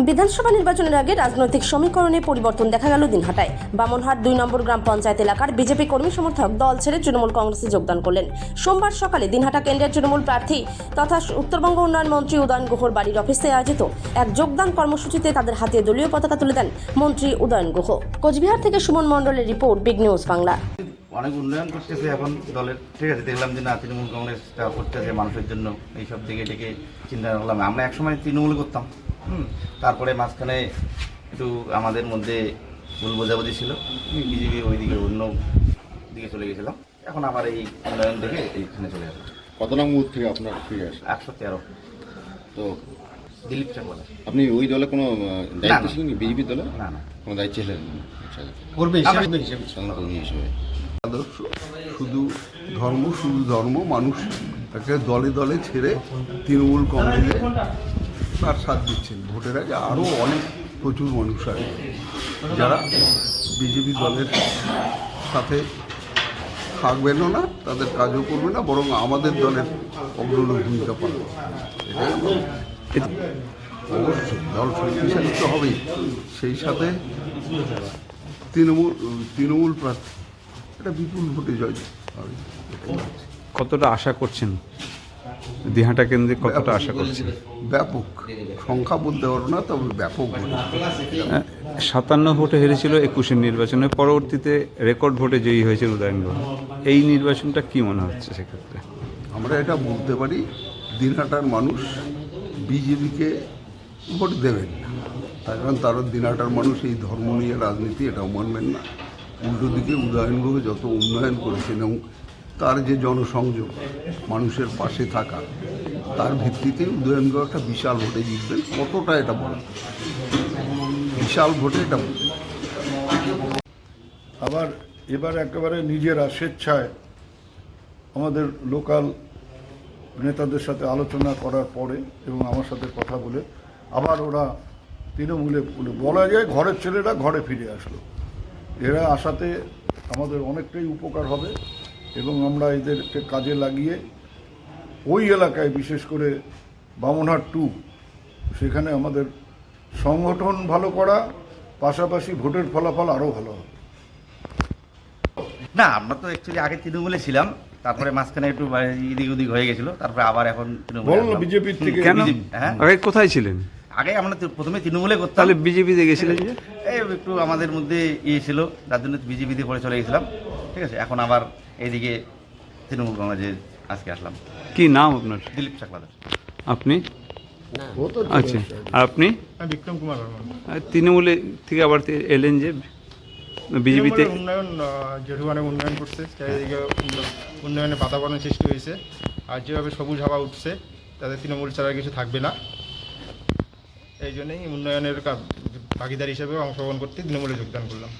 বিধানসভা নির্বাচনের আগে রাজনৈতিক সমীকরণে পরিবর্তন দেখা গেল দিনহাটায়। বামনহাট 2 নম্বর গ্রাম পঞ্চায়েত এলাকার বিজেপি কর্মী সমর্থক দল ছেড়ে তৃণমূল কংগ্রেসে যোগদান করলেন। সোমবার সকালে দিনহাটা কেন্দ্রের তৃণমূল প্রার্থী তথা উত্তরবঙ্গ উন্নয়ন মন্ত্রী উদয়ন গুহর বাড়ির অফিসে আয়োজিত এক যোগদান কর্মসূচিতে তাদের হাতে দলীয় পতাকা তুলে দেন মন্ত্রী উদয়ন গুহ। কোচবিহার থেকে সুমন মণ্ডলের রিপোর্ট, বিগ নিউজ বাংলা। অনেক উন্নয়ন করতেছে এখন দলের, ঠিক আছে। দেখলাম যে না, তৃণমূল কংগ্রেসটা করতেছে মানুষের জন্য, এইসব দিকে ডেকে চিন্তা করলাম। আমরা একসময় তৃণমূল করতাম, তারপরে মাঝখানে একটু আমাদের মধ্যে ভুল বোঝাবুঝি ছিল, বিজেপি ওই দিকে অন্য দিকে চলে গেছিলাম। এখন আবার এই উন্নয়ন দেখে এইখানে চলে আসলাম। কত নম্বর থেকে আপনার ফিরে আসে? 113। তো দিলীপ চাকওয়ালা। আপনি ওই দলে কোনো দায়িত্ব ছিলেন? বিজেপি দলে না না, কোনো দায়িত্ব ছিলেন? করবে সাধারণ কর্মী হিসেবে। আদর্শ শুধু ধর্ম, মানুষ তাকে দলে দলে ছেড়ে তৃণমূল কংগ্রেসে তার সাথ দিচ্ছেন। ভোটের আগে আরও প্রচুর মানুষ আছে যারা বিজেপি দলের সাথে থাকবেনও না, তাদের কাজও করবে না, বরং আমাদের দলের অগ্রণী ভূমিকা পালন। এটাই অবশ্যই দল শক্তিশালী তো হবেই, সেই সাথে তৃণমূল প্রার্থী এটা বিপুল ভোটে জয় হবে। কতটা আশা করছেন দিনহাটা কেন্দ্রে, কতটা আশা করছেন? ব্যাপক সংখ্যা বলতে পারবো না, তবে ব্যাপক ভোট। 57 ভোটে হেরেছিল 21-এর নির্বাচনে, পরবর্তীতে রেকর্ড ভোটে জয়ী হয়েছে উদয়ন গুহ। এই নির্বাচনটা কি মনে হচ্ছে সেক্ষেত্রে? আমরা এটা বলতে পারি, দিনহাটার মানুষ বিজেপিকে ভোট দেবেন না, তার কারণ তারা দিনহাটার মানুষ এই ধর্ম নিয়ে রাজনীতি এটাও মানবেন না। উল্টো দিকে উদয়ন গুহ যত উন্নয়ন করেছেন এবং তার যে জনসংযোগ, মানুষের পাশে থাকা, তার ভিত্তিতে উদয়ন গুহ একটা বিশাল ভোটে জিতবেন। কতটা এটা বল, বিশাল ভোটে এটা বলবেন। আবার এবার একেবারে নিজেরা স্বেচ্ছায় আমাদের লোকাল নেতাদের সাথে আলোচনা করার পরে এবং আমার সাথে কথা বলে আবার ওরা তৃণমূলে বলা যায় ঘরের ছেলেরা ঘরে ফিরে আসলো। এরা আসাতে আমাদের অনেকটাই উপকার হবে এবং আমরা এদেরকে কাজে লাগিয়ে ওই এলাকায়, বিশেষ করে বামনহাট 2, সেখানে আমাদের সংগঠন ভালো করা, পাশাপাশি ভোটের ফলাফল আরও ভালো হবে। না, আমরা তো অ্যাকচুয়ালি আগে তৃণমূলে ছিলাম, তারপরে মাঝখানে একটু এদিক ওদিক হয়ে গেছিল, তারপরে আবার এখন বললো বিজেপির থেকে। কেন? হ্যাঁ, আগে কোথায় ছিলেন? আগে আমরা প্রথমে তৃণমূলে করতাম। তাহলে বিজেপিতে গেছিলেন যে? এই একটু আমাদের মধ্যে ছিল, যার জন্য বিজেপিতে পরে চলে গেছিলাম, ঠিক আছে। এখন আবার এইদিকে তৃণমূল কংগ্রেসে আজকে আসলাম। কি নাম আপনার? দিলীপ চাকওয়ালা। আপনি? আচ্ছা, আর আপনি? বিক্রম কুমার বর্মন। তৃণমূলে থেকে আবার এলেন যে বিজেপিতে? উন্নয়ন যেহেতু অনেক উন্নয়ন করছে, চারিদিকে উন্নয়নের বাতাবরণ সৃষ্টি হয়েছে, আর যেভাবে সবুজ হাওয়া উঠছে তাদের তৃণমূল ছাড়া কিছু থাকবে না। এই জন্যই উন্নয়নের ভাগিদার হিসেবে অংশগ্রহণ করতে তৃণমূলে যোগদান করলাম।